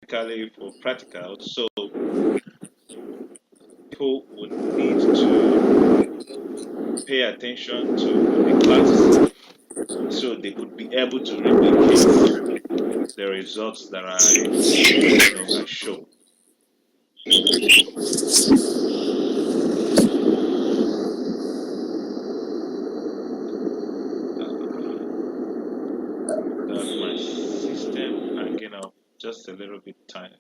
specifically for practical. So people would need to pay attention to the class so they could be able to replicate the results that I show. Does my system hanging up just a little bit tiny?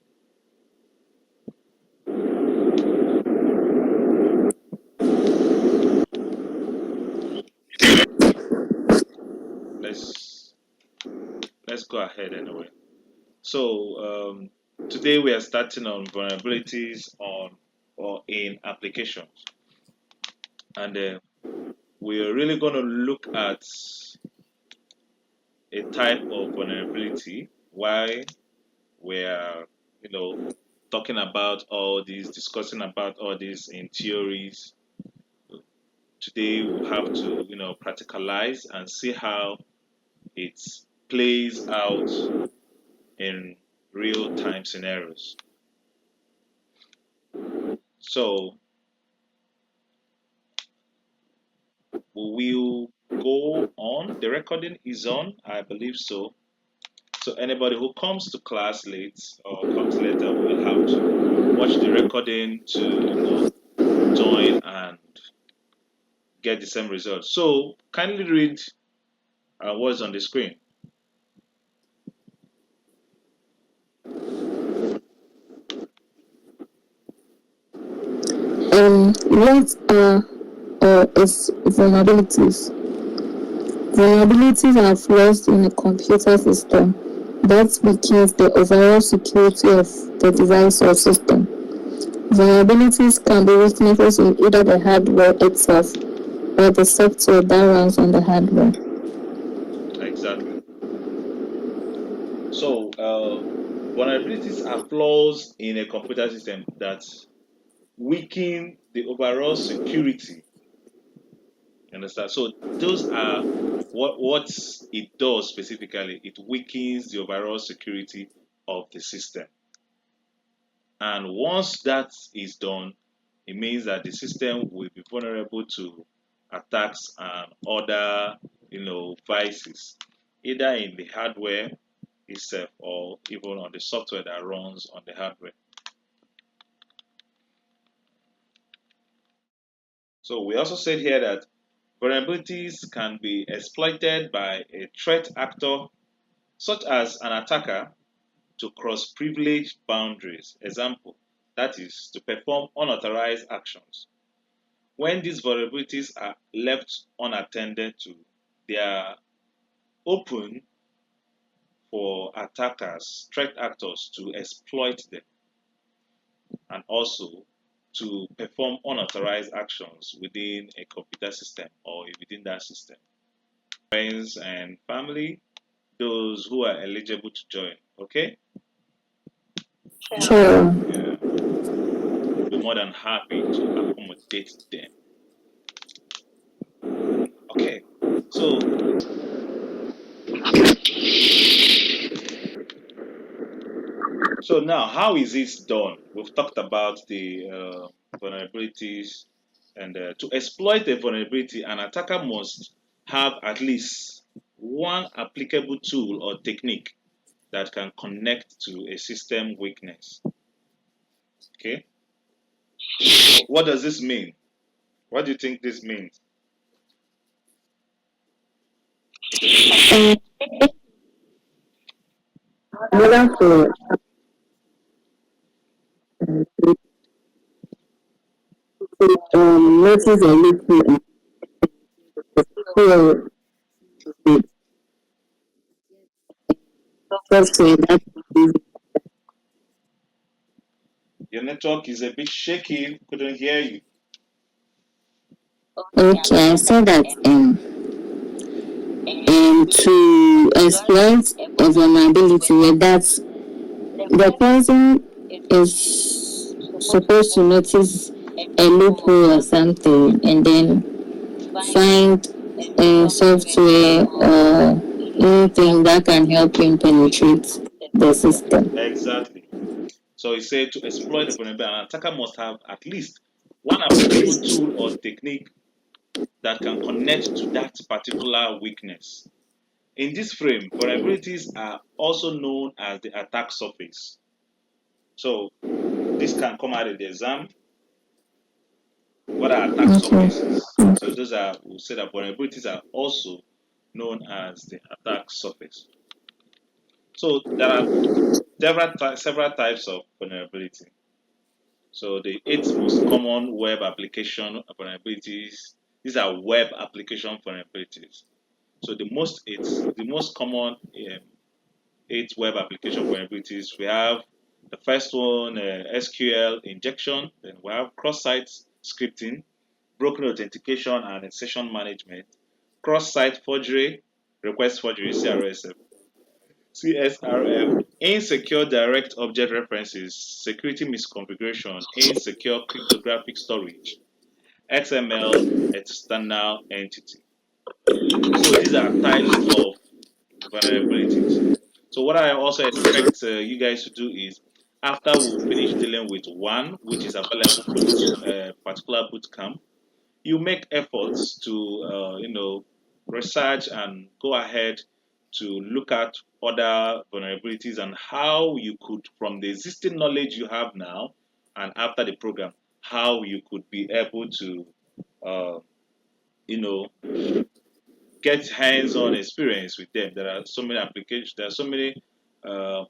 Let's let's go ahead anyway. So today we are starting on vulnerabilities on or in applications, and we are really going to look at a type of vulnerability. Why we are, talking about all these, discussing about all these in theories. Today we have to, practicalize and see how it plays out in real time scenarios. So we will go on. The recording is on, I believe so. So anybody who comes to class late or comes later will have to watch the recording to join and get the same result. So kindly read what's on the screen. What are its vulnerabilities? Vulnerabilities are flaws in a computer system that weakens the overall security of the device or system. Vulnerabilities can be weaknesses in either the hardware itself or the software that runs on the hardware. Exactly. So vulnerabilities are flaws in a computer system that weaken the overall security. You understand? So those are what it does specifically. It weakens the overall security of the system. And once that is done, it means that the system will be vulnerable to attacks and other, vices, either in the hardware itself or even on the software that runs on the hardware. So we also said here that vulnerabilities can be exploited by a threat actor, such as an attacker, to cross privileged boundaries. Example, that is to perform unauthorized actions. When these vulnerabilities are left unattended to, they are open for attackers, threat actors to exploit them and also to perform unauthorized actions within a computer system or within that system. Friends and family, those who are eligible to join, okay? Sure. Yeah, we'll be more than happy to accommodate them. Okay, so now how is this done? We've talked about the vulnerabilities, and to exploit a vulnerability, an attacker must have at least one applicable tool or technique that can connect to a system weakness. Okay, what does this mean? What do you think this means? In order to notice a leak in the software that is Your network is a bit shaky. Couldn't hear you. okay, I said that to exploit a vulnerability where that the person is supposed to notice a loophole or something and then find a software or anything that can help him penetrate the system. Exactly. So it said to exploit the vulnerability, an attacker must have at least one applicable tool or technique that can connect to that particular weakness. In this frame, vulnerabilities are also known as the attack surface. So this can come out in the exam. What are attack Okay. surfaces? So those are, we'll say that vulnerabilities are also known as the attack surface. So there are several types of vulnerability. So the eight most common web application vulnerabilities, these are web application vulnerabilities. So the most common eight web application vulnerabilities. We have the first one, SQL injection. Then we have cross-site scripting, broken authentication and session management, cross-site forgery, request forgery, CSRF, insecure direct object references, security misconfiguration, insecure cryptographic storage, XML external entity. So these are types of vulnerabilities. So what I also expect you guys to do is, after we finish dealing with one, which is available for this particular boot camp, you make efforts to research and go ahead to look at other vulnerabilities and how you could, from the existing knowledge you have now and after the program, how you could be able to uh, you know get hands-on experience with them. There are so many applications, there are so many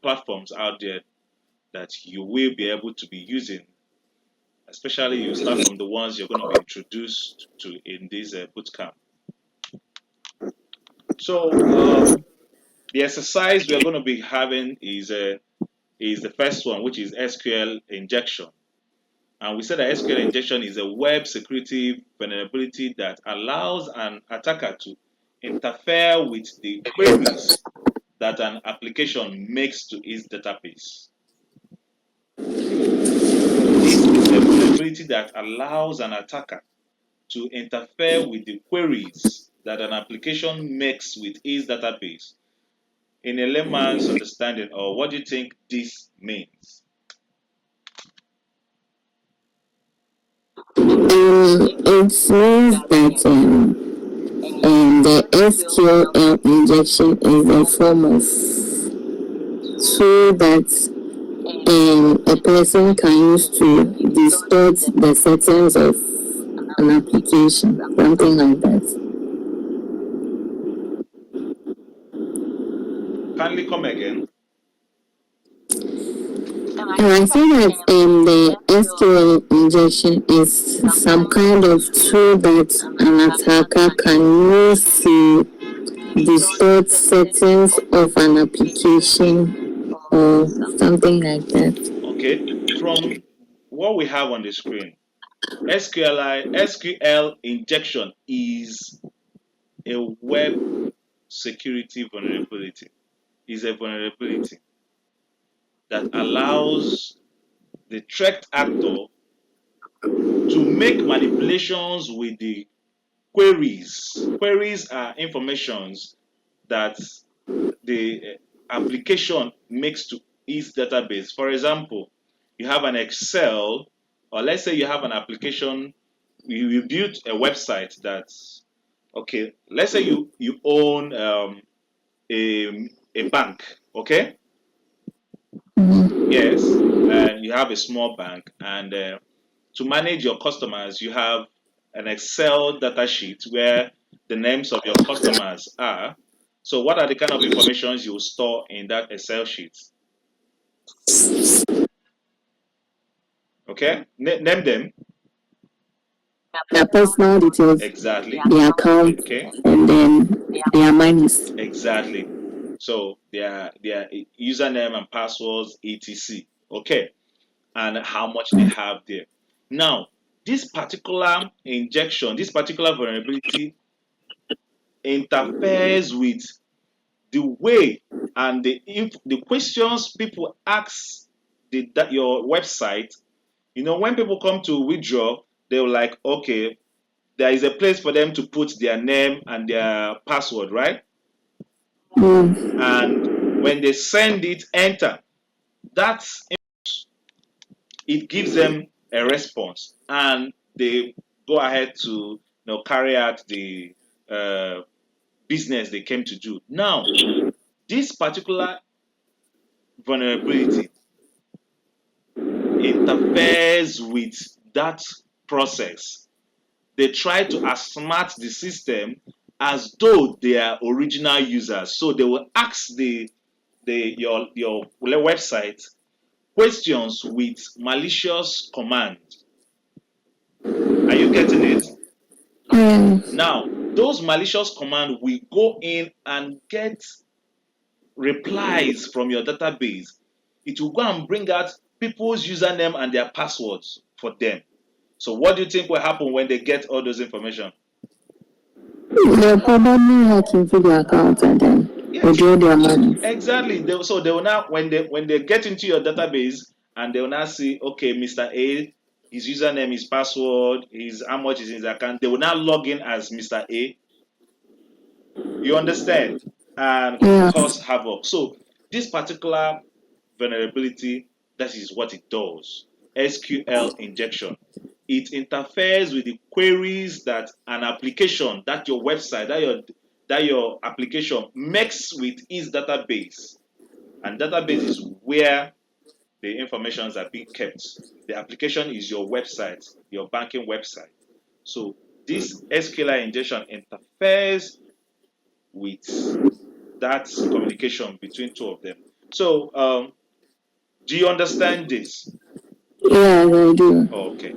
platforms out there that you will be able to be using. Especially, you start from the ones you're going to be introduced to in this boot camp. So the exercise we are going to be having is the first one, which is SQL injection. And we said that SQL injection is a web security vulnerability that allows an attacker to interfere with the queries that an application makes to its database. This is a vulnerability that allows an attacker to interfere with the queries that an application makes with its database. In a layman's understanding, or what do you think this means? It means that the SQL injection is a form of tool that a person can use to distort the settings of an application, something like that. Kindly come again. And I say that the SQL injection is some kind of tool that an attacker can use to distort settings of an application or something like that. Okay, from what we have on the screen, SQL injection is a web security vulnerability. Is a vulnerability that allows the threat actor to make manipulations with the queries. Queries are informations that the application makes to its database. For example, you have an Excel, or let's say you have an application, you built a website that's okay. Let's say you own a bank, okay? Mm-hmm. Yes, and you have a small bank, and to manage your customers, you have an Excel data sheet where the names of your customers are. So, what are the kind of informations you store in that Excel sheet? Okay, name them. Their personal details, Exactly. their account, Okay, and then their monies. exactly. So their username and passwords, etc. Okay, and how much they have there. Now, this particular injection, this particular vulnerability interferes with the way and the questions people ask that your website. You know, when people come to withdraw, they're like, okay, there is a place for them to put their name and their password, right? Mm. And when they send it, enter. That it gives them a response, and they go ahead to carry out the business they came to do. Now, this particular vulnerability interferes with that process. They try to outsmart the system as though they are original users. So they will ask your website questions with malicious command. Are you getting it? Yes. Now, those malicious command will go in and get replies from your database. It will go and bring out people's username and their passwords for them. So what do you think will happen when they get all those information? They're probably hack into the account and then Yes, withdraw their money. exactly. So they will now, when they get into your database, and they will now see, okay, Mr. A, his username, his password, his how much is in his account. They will now log in as Mr. A. You understand? And Yes. cause havoc. So this particular vulnerability, that is what it does. SQL injection. It interferes with the queries that an application, that your website, that your application makes with its database. And database is where the informations are being kept. The application is your website, your banking website. So this SQL injection interferes with that communication between two of them. So do you understand this? Yes, I do. Okay.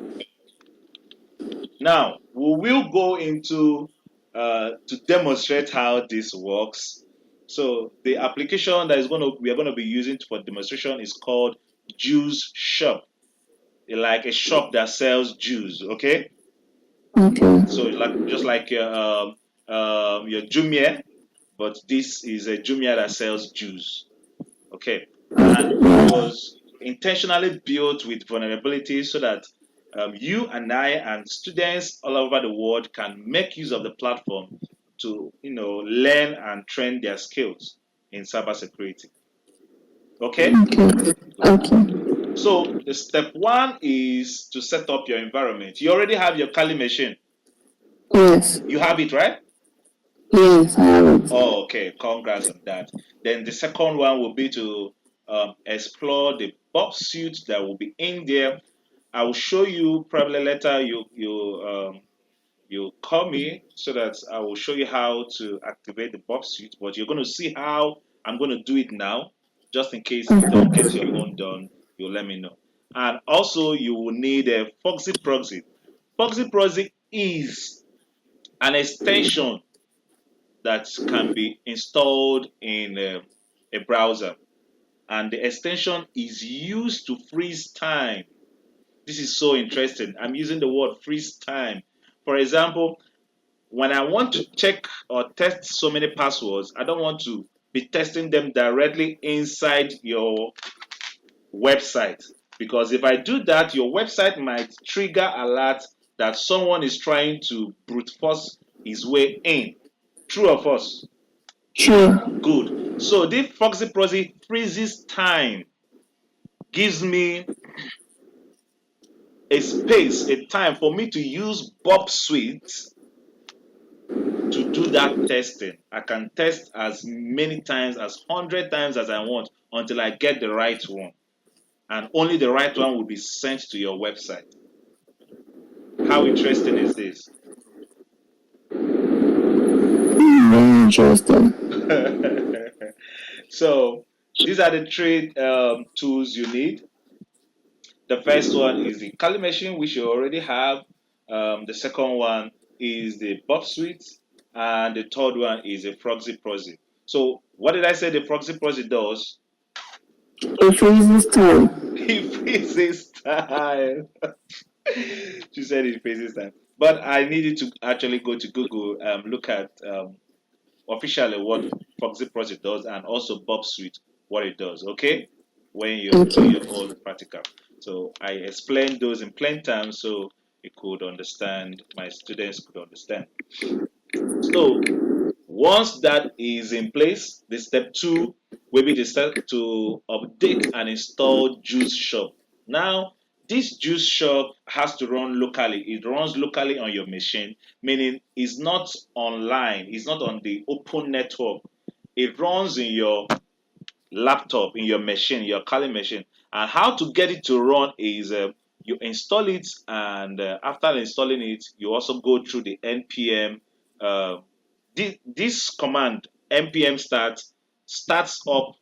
Now we will go into to demonstrate how this works. So the application that we are going to be using for demonstration is called Juice Shop, like a shop that sells juice. Okay. So Okay. like just like your Jumia, but this is a Jumia that sells juice. Okay, and it Yeah. was intentionally built with vulnerabilities so that you and I and students all over the world can make use of the platform to learn and train their skills in cybersecurity. Okay, Okay. good. Okay. So the step one is to set up your environment. You already have your Kali machine. Yes. You have it, right? Yes, I have it. Oh, okay. Congrats on that. Then the second one will be to explore the box suit that will be in there. I will show you probably later. You call me so that I will show you how to activate the box suit. But you're going to see how I'm going to do it now, just in case you don't get your own done. You'll let me know. And also, you will need a Foxy Proxy. Foxy Proxy is an extension that can be installed in a browser, and the extension is used to freeze time. This is so interesting. I'm using the word freeze time. For example, when I want to check or test so many passwords, I don't want to be testing them directly inside your website, because if I do that, your website might trigger alert that someone is trying to brute force his way in. True or false? Sure. Good. So this Foxy Proxy freezes time, gives me a space, a time for me to use burpsuite to do that testing. I can test as many times, as 100 times as I want until I get the right one. And only the right one will be sent to your website. How interesting is this? Very interesting. So these are the three tools you need. The first one is the Kali machine, which you already have. The second one is the Bob Suite, and the third one is a Proxy Proxy. So, what did I say the Proxy Proxy does? It freezes time. It freezes time. She said it freezes time. But I needed to actually go to Google, look at officially what Proxy Proxy does, and also Bob Suite what it does. Okay, when you do your Okay. own practical. So I explained those in plain terms so you could understand. My students could understand. So once that is in place, the step two will be the step to update and install Juice Shop. Now This juice shop has to run locally. It runs locally on your machine, meaning it's not online, it's not on the open network. It runs in your laptop, in your machine, your Kali machine. And how to get it to run is you install it, and after installing it, you also go through the npm. Uh, this command npm starts up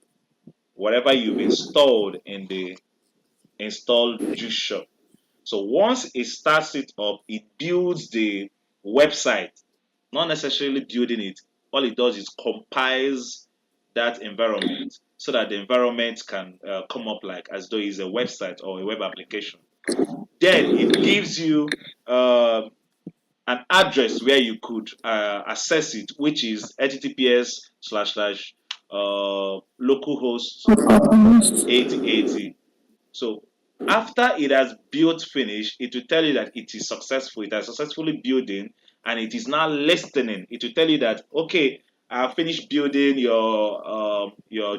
whatever you've installed in the installed juice shop. So once it starts it up, it builds the website, not necessarily building it. All it does is compiles that environment so that the environment can come up like as though it's a website or a web application. Then it gives you an address where you could access it, which is https localhost Almost. 8080. So after it has built finish, it will tell you that it is successful. It has successfully building, and it is now listening. It will tell you that okay, I finished building your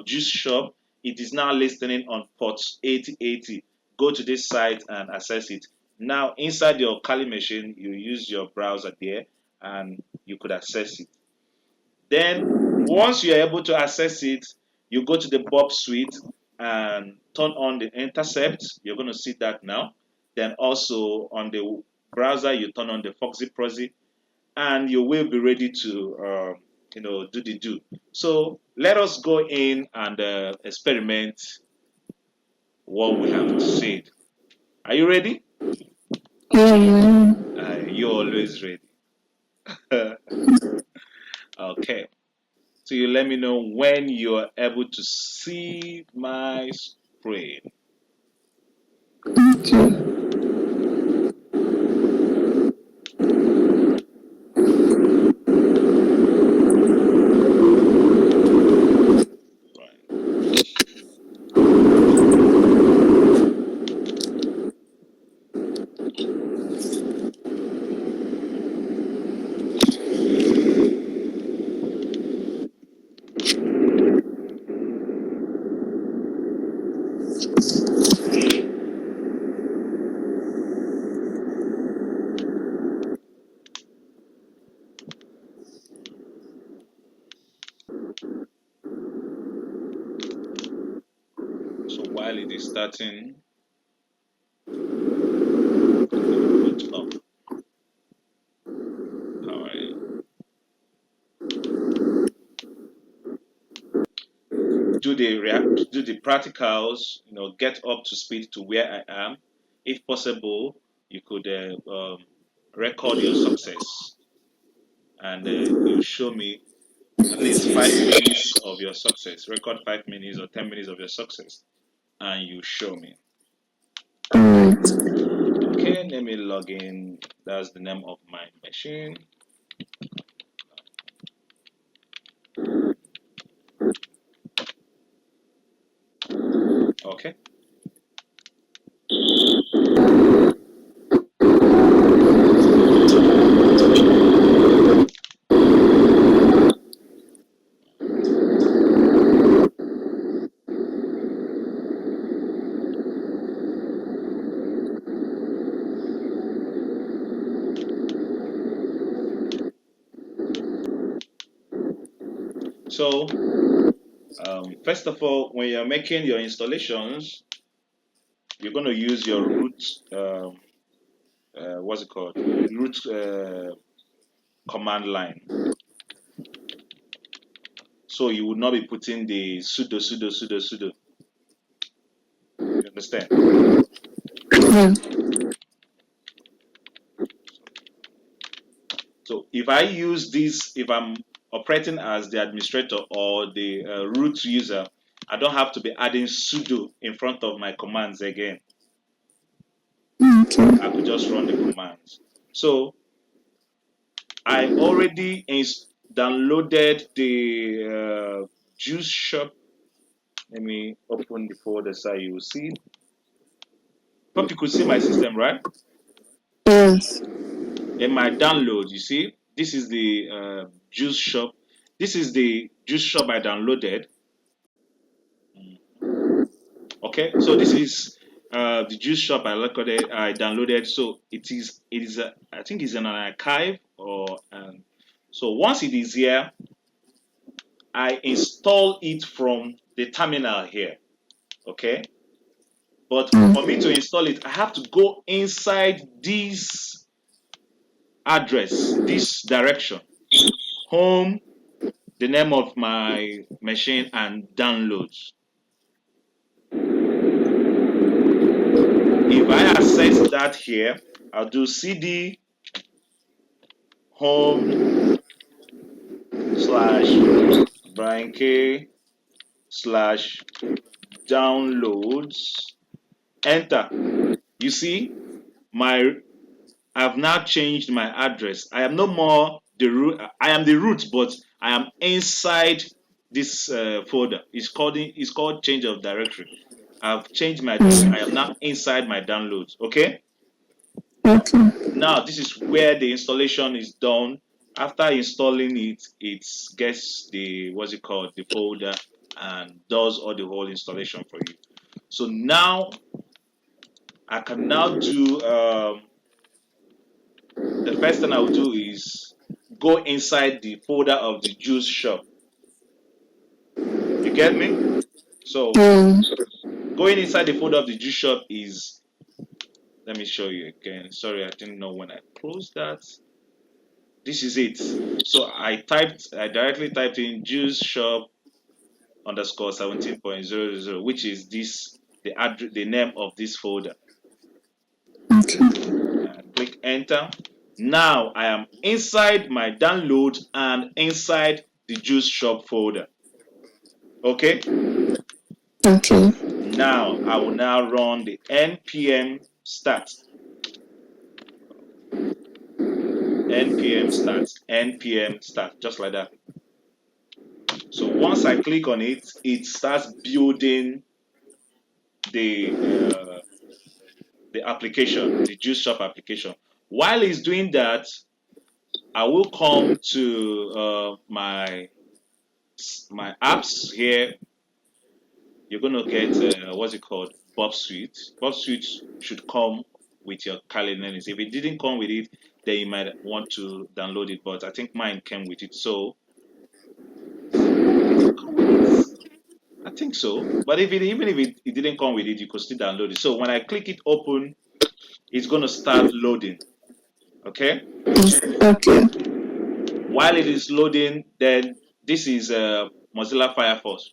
juice shop. It is now listening on port 8080. Go to this site and access it. Now inside your Kali machine, you use your browser there, and you could access it. Then once you're able to access it, you go to the burpsuite and turn on the intercept. You're going to see that now. Then also on the browser, you turn on the Foxy Proxy, and you will be ready to do the do. So let us go in and experiment what we have said. Are you ready? Yeah, yeah. You're always ready. Okay. So you let me know when you're able to see my screen. Okay. Right. So while it is starting, let me boot up. All right. Do the practicals. Get up to speed to where I am. If possible, you could record your success, and you show me at least 5 minutes of your success. Record 5 minutes or 10 minutes of your success, and you show me. Alright. Okay, let me log in. That's the name of my machine. Okay. So, first of all, when you're making your installations, you're going to use your root, what's it called? Root command line. So you would not be putting the sudo, sudo, sudo, sudo. You understand? Yeah. So if I use this, if I'm operating as the administrator or the root user, I don't have to be adding sudo in front of my commands again. I Okay. could just run the commands. So I already downloaded the Juice Shop. Let me open the folder so you will see. Hope you could see my system, right? Yes. In my download, you see, this is the Juice Shop. This is the Juice Shop I downloaded. Okay, so this is the juice shop I downloaded. So I think it's an archive or so once it is here, I install it from the terminal here. Okay. But for me to install it, I have to go inside this address, this direction, home, the name of my machine, and downloads. If I access that here, I'll do cd home / Brian K / downloads. Enter. You see, I've now changed my address. I am no more the root. I am the root, but I am inside this folder. It's called change of directory. I've changed my directory. I am now inside my downloads. Okay. Okay. Now this is where the installation is done. After installing it, it gets the the folder and does all the whole installation for you. So now I can now do the first thing I will do is go inside the folder of the juice shop. You get me? So going inside the folder of the juice shop is, let me show you again. Sorry, I didn't know when I closed that. This is it. So I directly typed in juice shop underscore 17.000, which is the name of this folder. Click enter. Now I am inside my download and inside the juice shop folder. Okay. Okay. Now I will now run the npm start. npm start, just like that. So once I click on it, it starts building the application, the juice shop application. While it's doing that, I will come to my apps here. You're gonna get what's it called? Burpsuite. Burpsuite should come with your Kali Linux. If it didn't come with it, then you might want to download it. But I think mine came with it. So did it come with it? I think so. But even if it didn't come with it, you could still download it. So when I click it open, it's gonna start loading. Okay. Okay. While it is loading, then this is Mozilla Firefox.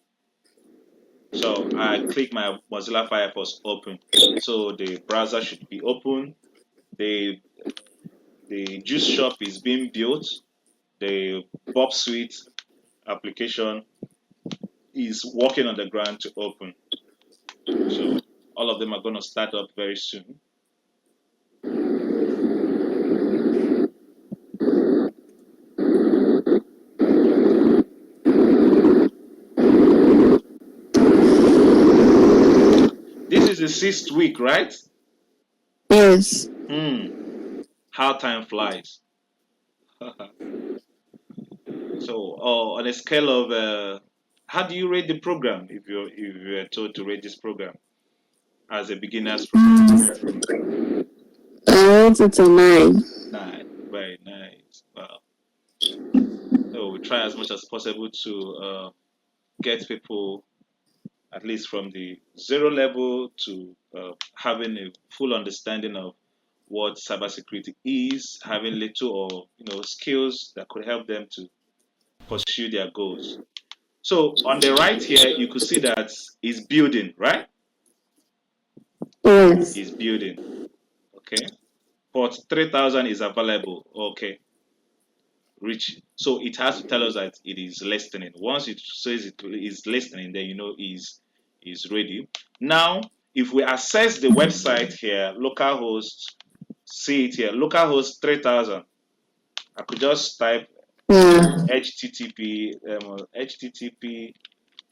So I click my Mozilla Firefox open. So the browser should be open. The juice shop is being built. The burpsuite application is working on the ground to open. So all of them are going to start up very soon. This is the 6th week, right? Yes. How time flies. So, on a scale of, how do you rate the program if you're told to rate this program as a beginner's program? I rate it a 9. 9, very nice. Wow. So we try as much as possible to get people at least from the zero level to having a full understanding of what cybersecurity is, having little or skills that could help them to pursue their goals. So on the right here, you could see that it's building, right? Yes. It's building. Okay. Port 3000 is available. Okay. Reach. So it has to tell us that it is listening. Once it says it is listening, then you know is ready. Now, if we access the website here, localhost, see it here, localhost 3000. I could just type http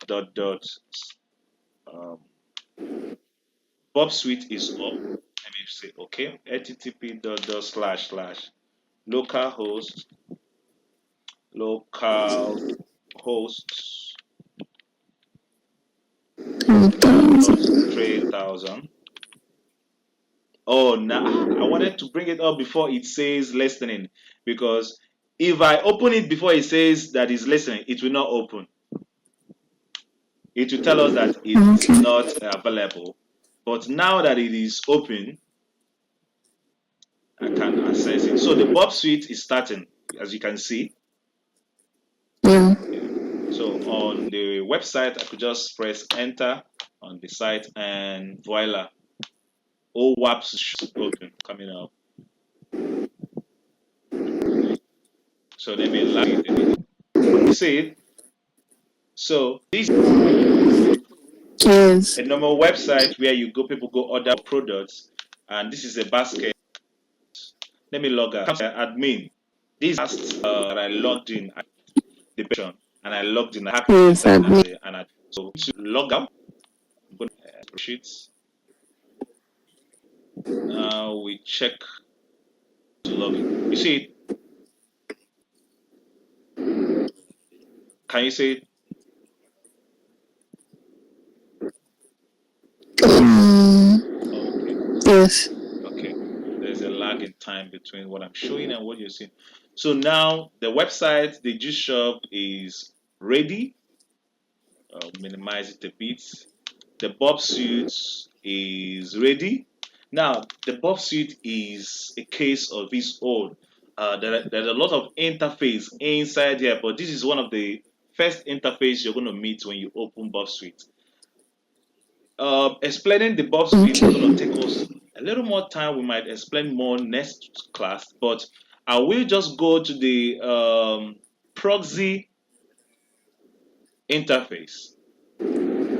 dot burpsuite is up. Let me say okay. http dot / localhost 3000. 3000. Oh, now I wanted to bring it up before it says listening, because if I open it before it says that it's listening, it will not open. It will tell us that it's Okay. not available. But now that it is open, I can access it. So the Bob suite is starting, as you can see. Yeah. Yeah. So on the website, I could just press enter on the site, and voila, all WAPs should open coming up. So let me log it again. You see it? So this Yes. a normal website where you go, people go order products, and this is a basket. Let me log out. Admin. This last that I logged in at the version, and I logged in. I hacked Yes. inside Admin. and so to log out. I'm going to sheets. Now we check to login. You see it? Can you see it? Okay. Yes. Okay. There's a lag in time between what I'm showing and what you're seeing. So now the website, the G Shop is ready. I'll minimize it a bit. The Bob suit is ready. Now, the Bob suit is a case of its own. There's a lot of interface inside here, but this is one of the first interface you're going to meet when you open Bob suite. Explaining the Bob suite is going to Okay. take us a little more time. We might explain more next class, but I will just go to the proxy interface.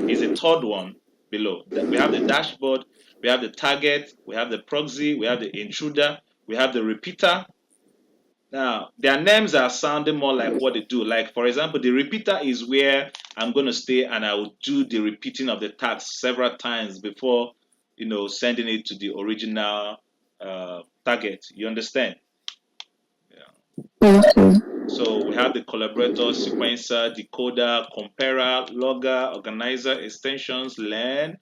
Is a third one below. We have the dashboard, we have the target, we have the proxy, we have the intruder, we have the repeater. Now, their names are sounding more like what they do. Like, for example, the repeater is where I'm going to stay and I will do the repeating of the task several times before, sending it to the original target. You understand? Yeah. Okay. So we have the collaborator, sequencer, decoder, comparer, logger, organizer, extensions, learn,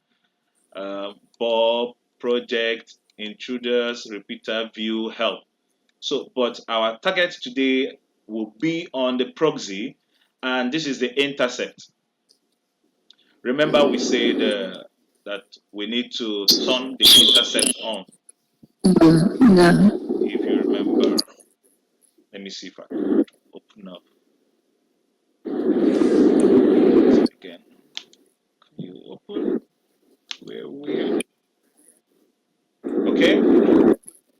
Bob, project, intruders, repeater, view, help. So, but our target today will be on the proxy, and this is the intercept. Remember, we said that we need to turn the intercept on. Yeah. If you remember, let me see if I could open up it again. Can you open where? Okay,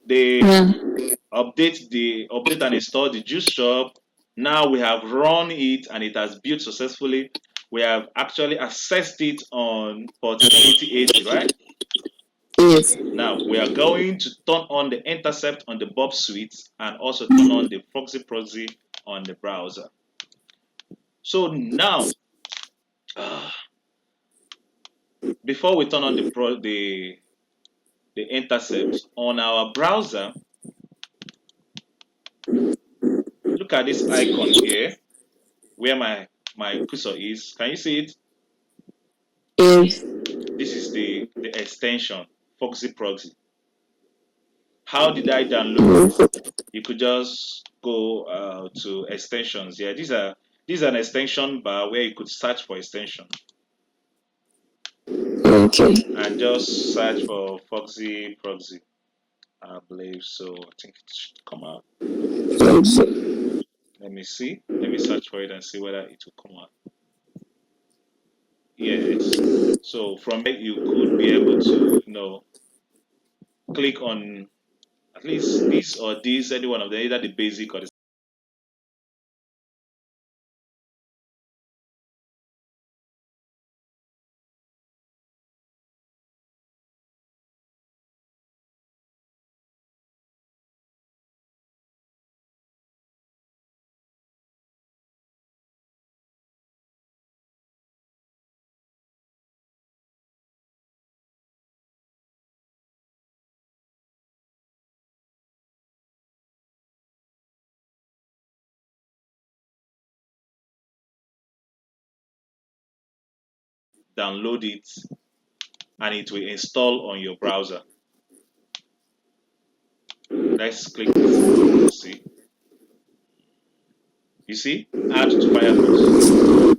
they Yeah. update and install the juice shop. Now we have run it and it has built successfully. We have actually accessed it on port 8080, right? Yes. Now we are going to turn on the intercept on the Bob suite and also turn on the proxy on the browser. So now, before we turn on the intercept on our browser, look at this icon here where my cursor is. Can you see it? Yes. This is the extension Foxy Proxy. How did I download it? You could just go to extensions. Yeah, these are an extension bar where you could search for extension Okay. and just search for Foxy Proxy. I believe so. I think it should come out. Okay. Let me see. Let me search for it and see whether it will come out. Yes. So from there you could be able to click on at least this or this, any one of them, either the basic or the download it and it will install on your browser. Let's click this. Let's see. You see? Add to Firefox.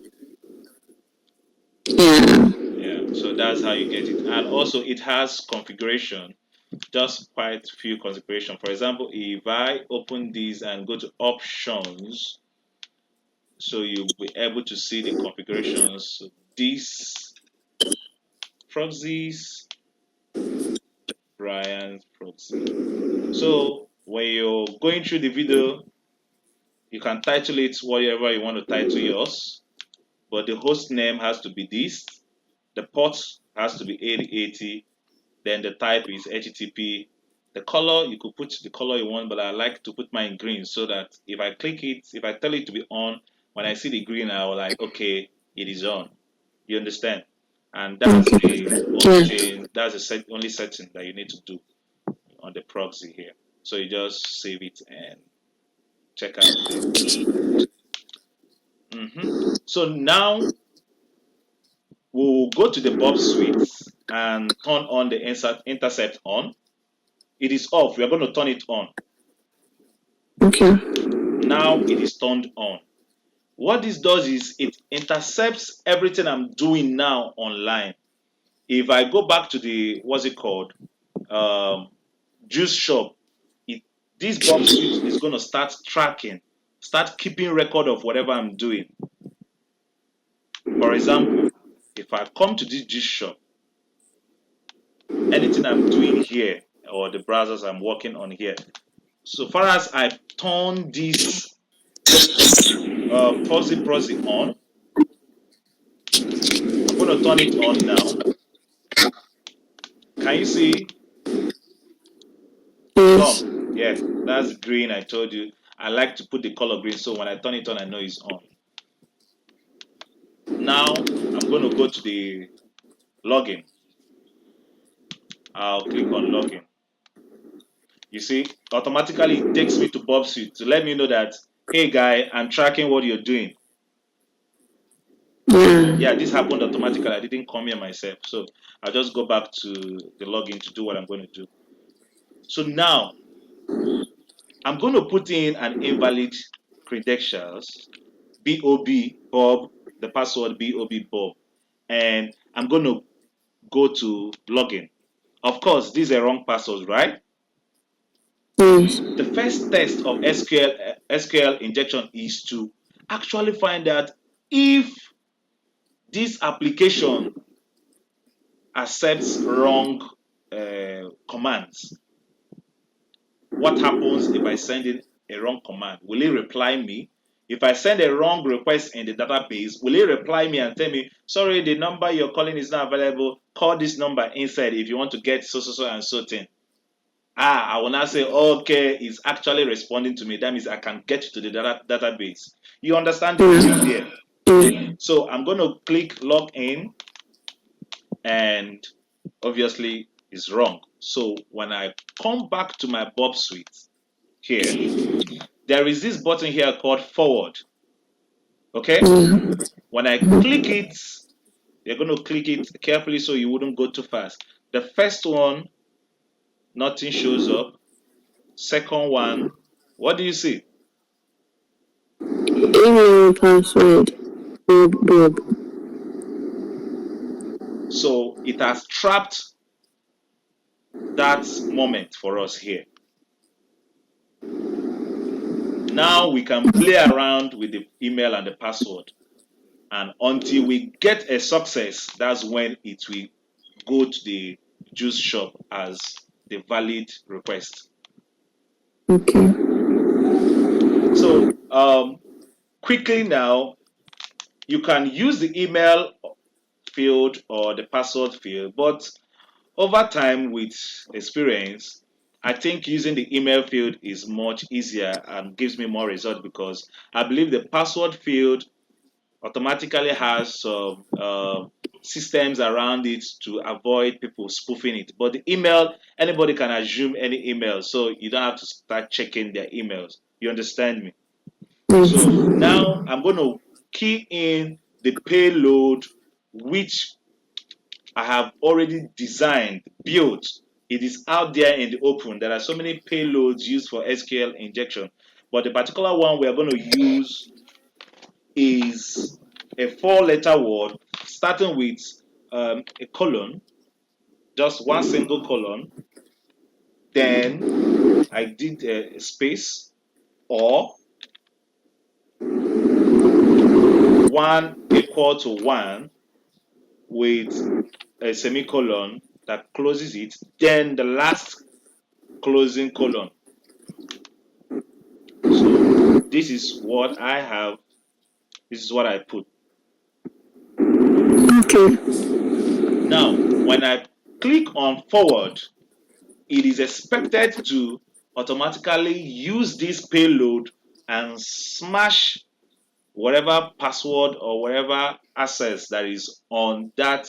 Yeah. Yeah, so that's how you get it. And also it has configuration, just quite few configuration. For example, if I open this and go to options, so you'll be able to see the configurations. So these proxies, Brian's proxy. So when you're going through the video, you can title it whatever you want to title yours, but the host name has to be this. The port has to be 8080. Then the type is HTTP. The color, you could put the color you want, but I like to put mine green so that if I click it, if I tell it to be on, when I see the green, I will like, okay, it is on. You understand? And that's Okay. the only Yeah. change, that's the only setting that you need to do on the proxy here. So you just save it and check out there. So now we'll go to the Bob suite and turn on the intercept on. It is off. We are going to turn it on. Okay. Now it is turned on. What this does is it intercepts everything I'm doing now online. If I go back to the what's it called, um, juice shop, it this Bob suite is going to start tracking, start keeping record of whatever I'm doing. For example, if I come to this juice shop, anything I'm doing here or the browsers I'm working on here, so far as I turn this proxy on, I'm going to turn it on now. Can you see it's Yes. on? Yes, that's green. I told you. I like to put the color green so when I turn it on, I know it's on. Now I'm going to go to the login. I'll click on login. You see, automatically it takes me to Bob Suite to let me know that, hey guy, I'm tracking what you're doing. Yeah. Yeah, this happened automatically. I didn't come here myself. So I'll just go back to the login to do what I'm going to do. So now I'm going to put in an invalid credentials, BOB Bob, the password BOB Bob, and I'm going to go to login. Of course, this is a wrong password, right? Yes. The first test of SQL injection is to actually find out if this application accepts wrong commands. What happens if I send in a wrong command? Will it reply me? If I send a wrong request in the database, will it reply me and tell me, sorry, the number you're calling is not available. Call this number inside if you want to get so, so, so, and so thing. I will now say, okay, it's actually responding to me. That means I can get to the database. You understand the Yeah. meaning there? Yeah. So I'm going to click log in and obviously it's wrong. So when I come back to my Bob suite here, there is this button here called forward. Okay? Yeah. When I click it, you're going to click it carefully so you wouldn't go too fast. The first one, nothing shows up. Second one, what do you see? Email password. Bob. So it has trapped that moment for us here. Now we can play around with the email and the password. And until we get a success, that's when it will go to the juice shop as the valid request. Okay. So quickly now, you can use the email field or the password field, but over time with experience, I think using the email field is much easier and gives me more results because I believe the password field automatically has some systems around it to avoid people spoofing it. But the email, anybody can assume any email, so you don't have to start checking their emails. You understand me? Yes. So now I'm going to key in the payload which I have already designed, built. It is out there in the open. There are so many payloads used for SQL injection, but the particular one we are going to use is a four-letter word starting with a colon, just one single colon. Then I did a space or one equal to one with a semicolon that closes it, then the last closing colon. So this is what I have, this is what I put. Okay. Now, when I click on forward, it is expected to automatically use this payload and smash whatever password or whatever access that is on that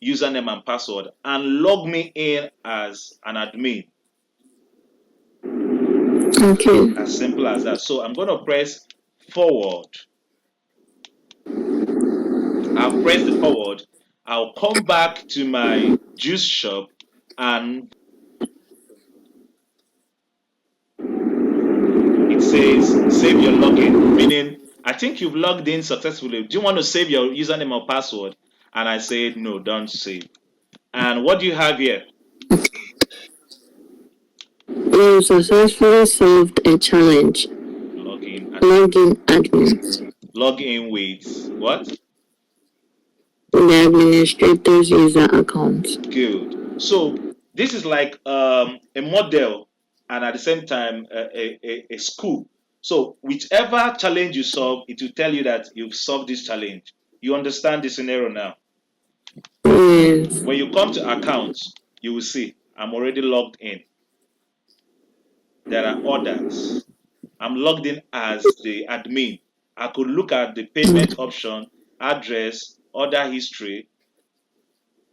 username and password and log me in as an admin. Okay. As simple as that. So I'm going to press forward. I'll press the forward. I'll come back to my juice shop and it says save your login, meaning I think you've logged in successfully. Do you want to save your username or password? And I said, no, don't save. And what do you have here? You successfully solved a challenge. Login admin. Login admin. Log in with what? The administrator's user account. Good. So this is like a model and at the same time a school. So whichever challenge you solve, it will tell you that you've solved this challenge. You understand the scenario now. Yes. When you come to accounts, you will see I'm already logged in. There are others. I'm logged in as the admin. I could look at the payment option, address, order history.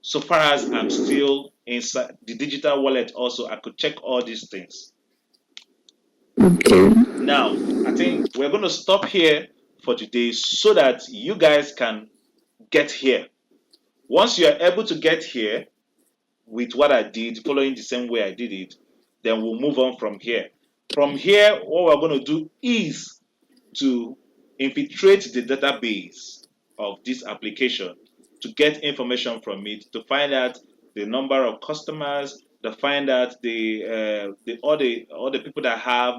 So far as I'm still inside the digital wallet, also, I could check all these things. Okay. Now, I think we're going to stop here for today so that you guys can get here. Once you are able to get here with what I did, following the same way I did it, then we'll move on from here. From here, what we're going to do is to infiltrate the database of this application to get information from it, to find out the number of customers, to find out all the people that have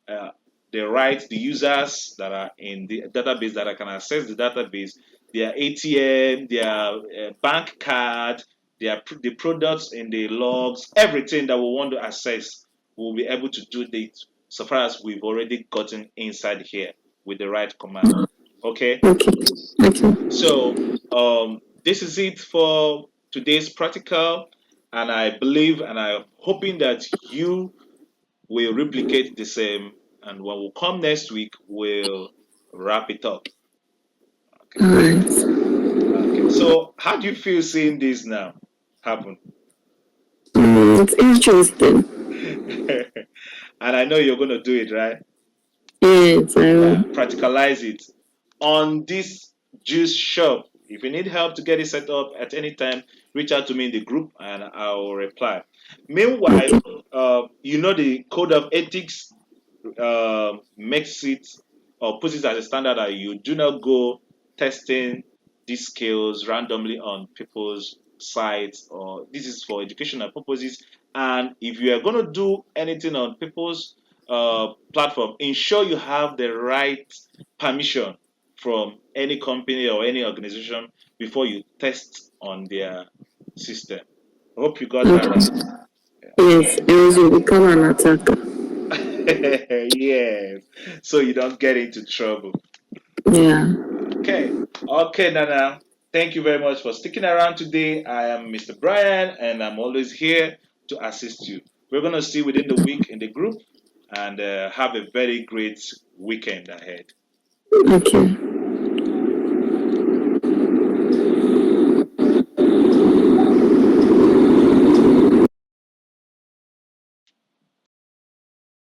uh, the rights, the users that are in the database that I can access the database, their ATM, their bank card, the products in the logs, everything that we want to access, we'll be able to do this so far as we've already gotten inside here with the right command. Okay, Okay. Okay. so this is it for today's practical, and I believe and I'm hoping that you will replicate the same. And when we come next week, we'll wrap it up. Okay. Alright. Okay. So, how do you feel seeing this now happen? It's interesting. And I know you're going to do it, right? Yes, I Yeah, will. practicalize it on this juice shop. If you need help to get it set up at any time, reach out to me in the group and I'll reply. Meanwhile, Okay. you know the code of ethics makes it or puts it as a standard that you do not go testing these skills randomly on people's sites, or this is for educational purposes. And if you are going to do anything on people's platform, ensure you have the right permission from any company or any organization before you test on their system. Hope you got that right. Okay. Yes, else you become an attacker. Yes, so you don't get into trouble. Yeah. Okay, okay, Nana. Thank you very much for sticking around today. I am Mr. Brian, and I'm always here to assist you. We're gonna see within the week in the group, and have a very great weekend ahead. Okay.